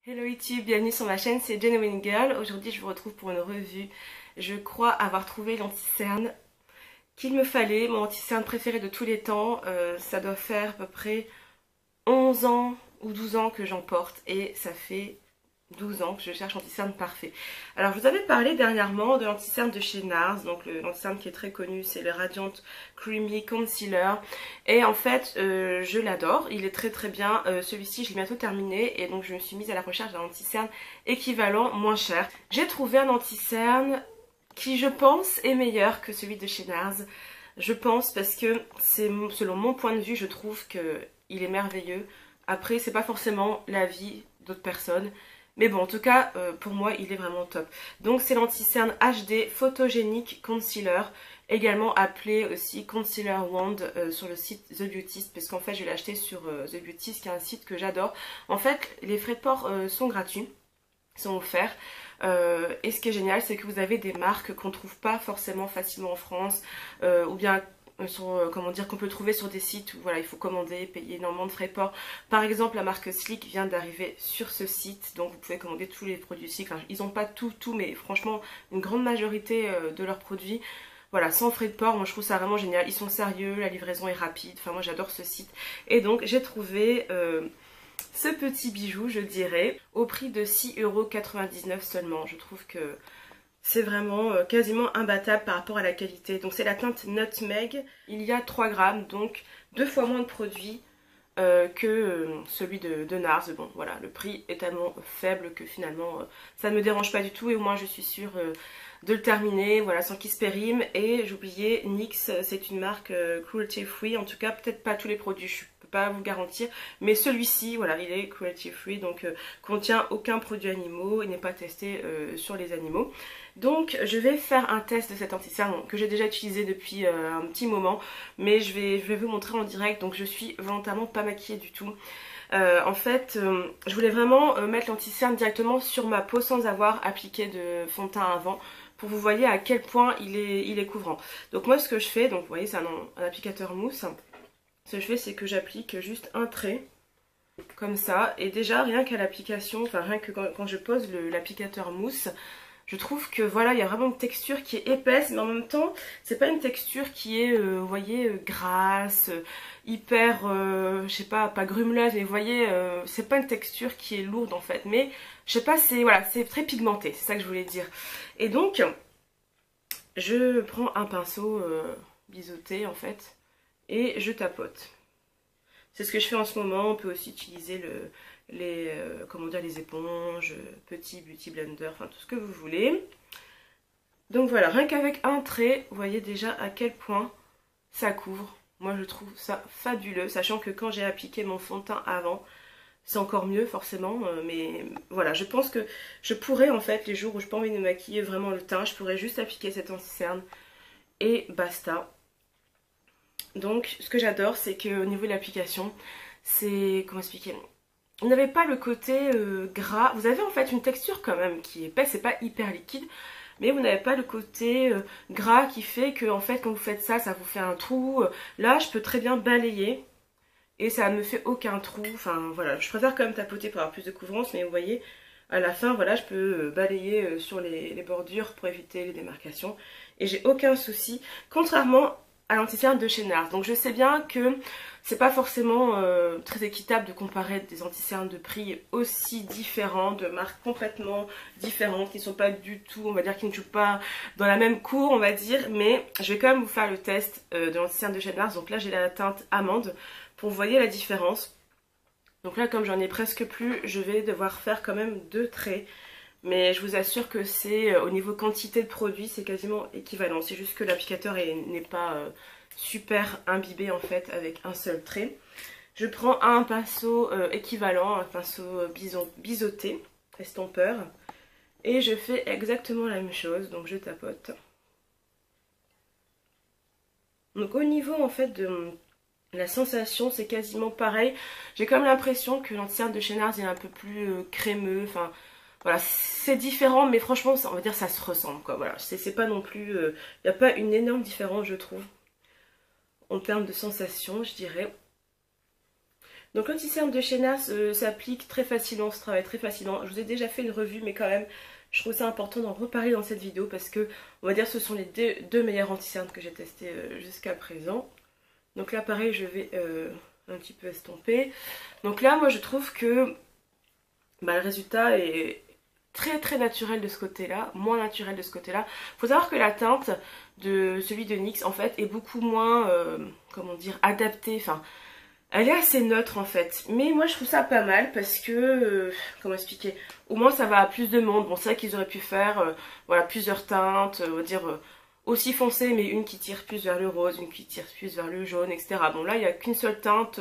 Hello YouTube, bienvenue sur ma chaîne, c'est Genuine Girl. Aujourd'hui je vous retrouve pour une revue. Je crois avoir trouvé l'anti-cerne qu'il me fallait, mon anti-cerne préféré de tous les temps. Ça doit faire à peu près 11 ans ou 12 ans que j'en porte et ça fait 12 ans que je cherche l'anti-cerne parfait. Alors je vous avais parlé dernièrement de l'anti-cerne de chez NARS, donc l'anti-cerne qui est très connu, c'est le Radiant Creamy Concealer. Et en fait je l'adore, il est très bien. Celui-ci je l'ai bientôt terminé et donc je me suis mise à la recherche d'un anti-cerne équivalent moins cher. J'ai trouvé un anti-cerne qui je pense est meilleur que celui de chez NARS. Je pense parce que c'est selon mon point de vue, je trouve qu'il est merveilleux. Après c'est pas forcément l'avis d'autres personnes. Mais bon, en tout cas, pour moi, il est vraiment top. Donc, c'est l'anti-cerne HD Photogenic Concealer, également appelé aussi Concealer Wand sur le site The Beautist, parce qu'en fait, je l'ai acheté sur The Beautist, qui est un site que j'adore. En fait, les frais de port sont gratuits, sont offerts. Et ce qui est génial, c'est que vous avez des marques qu'on ne trouve pas forcément facilement en France, ou bien comment dire, qu'on peut trouver sur des sites où voilà, il faut commander, payer énormément de frais de port. Par exemple, la marque Sleek vient d'arriver sur ce site, donc vous pouvez commander tous les produits Sleek. Enfin, ils n'ont pas tout, mais franchement, une grande majorité de leurs produits, voilà, sans frais de port. Moi, je trouve ça vraiment génial. Ils sont sérieux, la livraison est rapide. Enfin, moi, j'adore ce site. Et donc, j'ai trouvé ce petit bijou, je dirais, au prix de 6,99 € seulement. Je trouve que c'est vraiment quasiment imbattable par rapport à la qualité. Donc c'est la teinte Nutmeg. Il y a 3 grammes, donc 2 fois moins de produits que celui de NARS. Bon voilà, le prix est tellement faible que finalement ça ne me dérange pas du tout. Et au moins je suis sûre de le terminer, voilà, sans qu'il se périme. Et j'oubliais, NYX, c'est une marque cruelty free. En tout cas, peut-être pas tous les produits, je peux pas vous garantir. Mais celui-ci, voilà, il est cruelty free, donc contient aucun produit animaux, il n'est pas testé sur les animaux. Donc je vais faire un test de cet anti-cerne que j'ai déjà utilisé depuis un petit moment, mais je vais vous montrer en direct. Donc je suis volontairement pas maquillée du tout. En fait, je voulais vraiment mettre l'anti-cerne directement sur ma peau sans avoir appliqué de fond de teint avant, pour vous voyez à quel point il est couvrant. Donc moi ce que je fais, donc vous voyez c'est un applicateur mousse. Ce que je fais, c'est que j'applique juste un trait comme ça, et déjà rien qu'à l'application, enfin rien que quand je pose l'applicateur mousse, je trouve que voilà, il y a vraiment une texture qui est épaisse, mais en même temps, c'est pas une texture qui est, vous voyez, grasse, hyper, je sais pas grumeleuse, mais vous voyez, c'est pas une texture qui est lourde en fait, mais je sais pas, c'est voilà, c'est très pigmenté, c'est ça que je voulais dire. Et donc, je prends un pinceau biseauté en fait, et je tapote. C'est ce que je fais en ce moment. On peut aussi utiliser comment dire, les éponges, petits beauty blender, enfin tout ce que vous voulez. Donc voilà, rien qu'avec un trait, vous voyez déjà à quel point ça couvre. Moi je trouve ça fabuleux, sachant que quand j'ai appliqué mon fond de teint avant, c'est encore mieux forcément, mais voilà, je pense que je pourrais en fait, les jours où je n'ai pas envie de me maquiller vraiment le teint, je pourrais juste appliquer cet anti-cerne et basta. Donc ce que j'adore, c'est qu'au niveau de l'application, c'est, comment expliquer, vous n'avez pas le côté gras, vous avez en fait une texture quand même qui est épaisse, c'est pas hyper liquide, mais vous n'avez pas le côté gras qui fait que en fait quand vous faites ça, ça vous fait un trou. Là je peux très bien balayer et ça ne me fait aucun trou. Enfin voilà, je préfère quand même tapoter pour avoir plus de couvrance, mais vous voyez à la fin voilà, je peux balayer sur les bordures pour éviter les démarcations et j'ai aucun souci, contrairement à l'anti-cerne de chez NARS. Donc je sais bien que c'est pas forcément très équitable de comparer des anti-cernes de prix aussi différents, de marques complètement différentes, qui ne sont pas du tout, on va dire, qui ne jouent pas dans la même cour, on va dire, mais je vais quand même vous faire le test de l'anti-cerne de chez NARS. Donc là j'ai la teinte amande, pour vous voyez la différence. Donc là comme j'en ai presque plus, je vais devoir faire quand même 2 traits. Mais je vous assure que c'est, au niveau quantité de produits, c'est quasiment équivalent. C'est juste que l'applicateur n'est pas super imbibé en fait avec un seul trait. Je prends un pinceau équivalent, un pinceau biseauté, estompeur. Et je fais exactement la même chose, donc je tapote. Donc au niveau en fait de la sensation, c'est quasiment pareil. J'ai comme l'impression que l'anti-cerne de chez NARS est un peu plus crémeux, enfin... Voilà, c'est différent, mais franchement, on va dire ça se ressemble, quoi. Voilà, c'est pas non plus... Il n'y a pas une énorme différence, je trouve, en termes de sensation, je dirais. Donc l'anti-cerne de chez NARS s'applique très facilement, se travaille très facilement. Je vous ai déjà fait une revue, mais quand même, je trouve ça important d'en reparler dans cette vidéo parce que, on va dire, ce sont les deux meilleurs anti-cernes que j'ai testés jusqu'à présent. Donc là, pareil, je vais un petit peu estomper. Donc là, moi, je trouve que le résultat est très très naturel de ce côté-là, moins naturel de ce côté-là. Faut savoir que la teinte de celui de NYX, en fait, est beaucoup moins, comment dire, adaptée, enfin... Elle est assez neutre en fait, mais moi je trouve ça pas mal parce que, comment expliquer, au moins ça va à plus de monde. Bon, c'est vrai qu'ils auraient pu faire voilà, plusieurs teintes, on va dire aussi foncées, mais une qui tire plus vers le rose, une qui tire plus vers le jaune, etc. Bon là il n'y a qu'une seule teinte,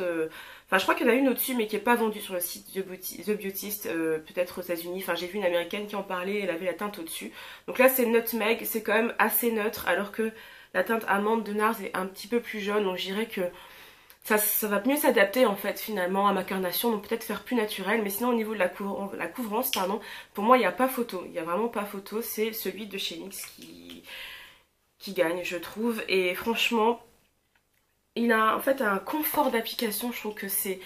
enfin je crois qu'il y en a une au-dessus mais qui n'est pas vendue sur le site The Beautist, peut-être aux États-Unis. Enfin j'ai vu une américaine qui en parlait, elle avait la teinte au-dessus. Donc là c'est Nutmeg, c'est quand même assez neutre alors que la teinte amande de NARS est un petit peu plus jaune, donc je dirais que ça va mieux s'adapter en fait finalement à ma carnation, donc peut-être faire plus naturel, mais sinon au niveau de la couvrance, pardon, pour moi il n'y a pas photo, il n'y a vraiment pas photo, c'est celui de chez NYX qui gagne je trouve, et franchement il a en fait un confort d'application, je trouve que c'est,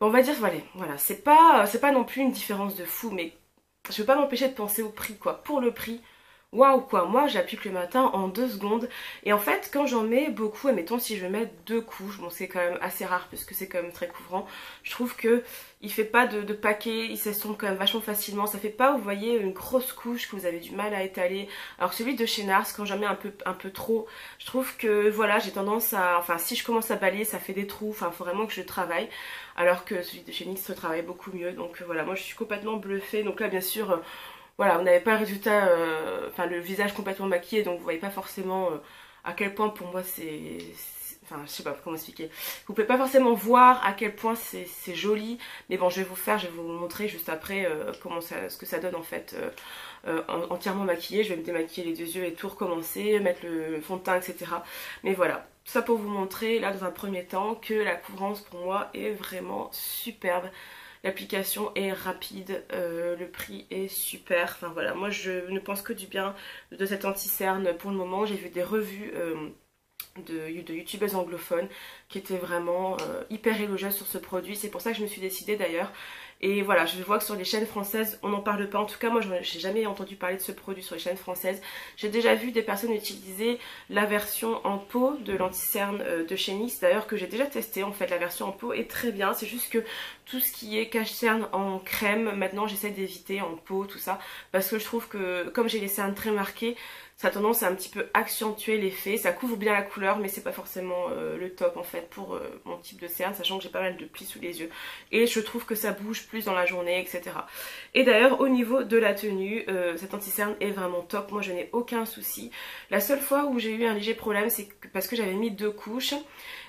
on va dire voilà, c'est pas non plus une différence de fou, mais je peux pas m'empêcher de penser au prix quoi, pour le prix. Waouh quoi, moi j'applique le matin en 2 secondes et en fait quand j'en mets beaucoup, admettons si je mets 2 couches, bon c'est quand même assez rare parce que c'est quand même très couvrant, je trouve que il fait pas de paquet, il s'estompe quand même vachement facilement, ça fait pas, vous voyez, une grosse couche que vous avez du mal à étaler, alors que celui de chez NARS, quand j'en mets un peu trop, je trouve que voilà, j'ai tendance à, enfin si je commence à balayer ça fait des trous, enfin faut vraiment que je travaille, alors que celui de chez NYX se travaille beaucoup mieux, donc voilà, moi je suis complètement bluffée, donc là bien sûr... Voilà, vous n'avez pas le résultat, enfin le visage complètement maquillé, donc vous voyez pas forcément à quel point pour moi c'est... Enfin, je sais pas comment expliquer. Vous pouvez pas forcément voir à quel point c'est joli, mais bon, je vais vous montrer juste après ce que ça donne en fait entièrement maquillé. Je vais me démaquiller les 2 yeux et tout recommencer, mettre le fond de teint, etc. Mais voilà, ça pour vous montrer là dans un premier temps que la couvrance pour moi est vraiment superbe. L'application est rapide, le prix est super, enfin voilà, moi je ne pense que du bien de cet anti-cerne pour le moment. J'ai vu des revues de youtubeuses anglophones qui étaient vraiment hyper élogieuses sur ce produit, c'est pour ça que je me suis décidée d'ailleurs. Et voilà, je vois que sur les chaînes françaises, on n'en parle pas. En tout cas, moi, j'ai jamais entendu parler de ce produit sur les chaînes françaises. J'ai déjà vu des personnes utiliser la version en pot de l'anti-cerne de chez NYX. D'ailleurs, que j'ai déjà testé. En fait, la version en pot est très bien. C'est juste que tout ce qui est cache-cerne en crème, maintenant, j'essaie d'éviter en pot, tout ça. Parce que je trouve que, comme j'ai les cernes très marquées, ça a tendance à un petit peu accentuer l'effet. Ça couvre bien la couleur, mais c'est pas forcément le top en fait pour mon type de cerne, sachant que j'ai pas mal de plis sous les yeux. Et je trouve que ça bouge plus dans la journée, etc. Et d'ailleurs, au niveau de la tenue, cet anti-cerne est vraiment top. Moi, je n'ai aucun souci. La seule fois où j'ai eu un léger problème, c'est parce que j'avais mis 2 couches.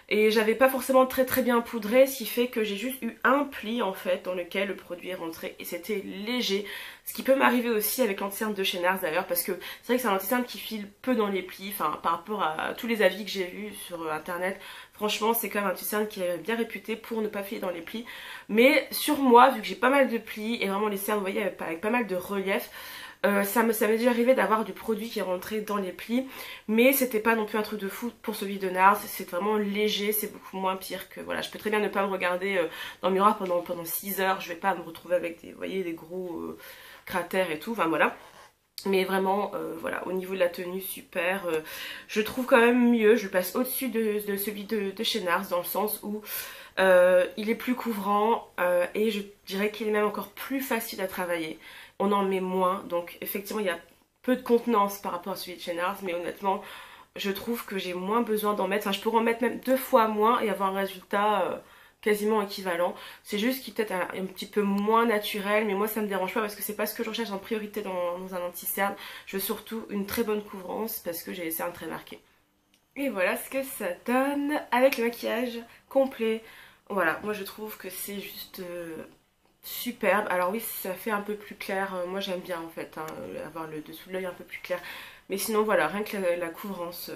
Et j'avais pas forcément très bien poudré, ce qui fait que j'ai juste eu un pli en fait dans lequel le produit est rentré et c'était léger. Ce qui peut m'arriver aussi avec l'anti-cerne de chez NARS d'ailleurs, parce que c'est vrai que c'est un anti-cerne qui file peu dans les plis, enfin par rapport à tous les avis que j'ai vus sur internet. Franchement c'est quand même un anti-cerne qui est bien réputé pour ne pas filer dans les plis. Mais sur moi, vu que j'ai pas mal de plis et vraiment les cernes, vous voyez, avec pas mal de relief, ça m'est déjà arrivé d'avoir du produit qui est rentré dans les plis, mais c'était pas non plus un truc de fou pour celui de NARS, c'est vraiment léger, c'est beaucoup moins pire que, voilà, je peux très bien ne pas me regarder dans le miroir pendant 6 heures, je vais pas me retrouver avec des, vous voyez, des gros cratères et tout, enfin voilà. Mais vraiment, voilà, au niveau de la tenue, super. Je trouve quand même mieux, je le passe au-dessus de celui de chez NARS, dans le sens où il est plus couvrant et je dirais qu'il est même encore plus facile à travailler. On en met moins, donc effectivement il y a peu de contenance par rapport à celui de chez NARS, mais honnêtement je trouve que j'ai moins besoin d'en mettre, enfin je pourrais en mettre même 2 fois moins et avoir un résultat quasiment équivalent. C'est juste qu'il est peut-être un petit peu moins naturel, mais moi ça me dérange pas parce que c'est pas ce que je recherche en priorité dans un anti-cerne. Je veux surtout une très bonne couvrance parce que j'ai les cernes très marquées. Et voilà ce que ça donne avec le maquillage complet. Voilà, moi je trouve que c'est juste superbe. Alors oui, ça fait un peu plus clair. Moi j'aime bien en fait, hein, avoir le dessous de l'œil un peu plus clair. Mais sinon voilà, rien que la couvrance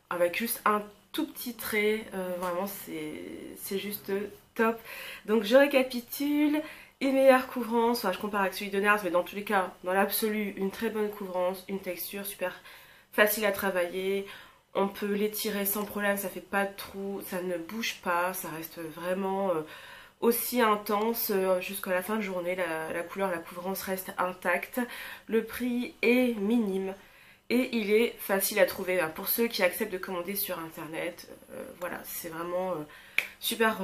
avec juste un tout petit trait, vraiment c'est juste top. Donc je récapitule. Une meilleure couvrance, enfin je compare avec celui de NARS, mais dans tous les cas, dans l'absolu, une très bonne couvrance, une texture super facile à travailler. On peut l'étirer sans problème, ça fait pas de trou, ça ne bouge pas, ça reste vraiment aussi intense jusqu'à la fin de journée. La couleur, la couvrance reste intacte. Le prix est minime. Et il est facile à trouver pour ceux qui acceptent de commander sur internet. Voilà, c'est vraiment super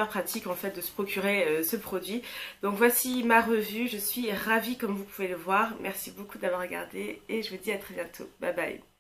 pratique en fait de se procurer ce produit. Donc voici ma revue, je suis ravie comme vous pouvez le voir. Merci beaucoup d'avoir regardé et je vous dis à très bientôt. Bye bye.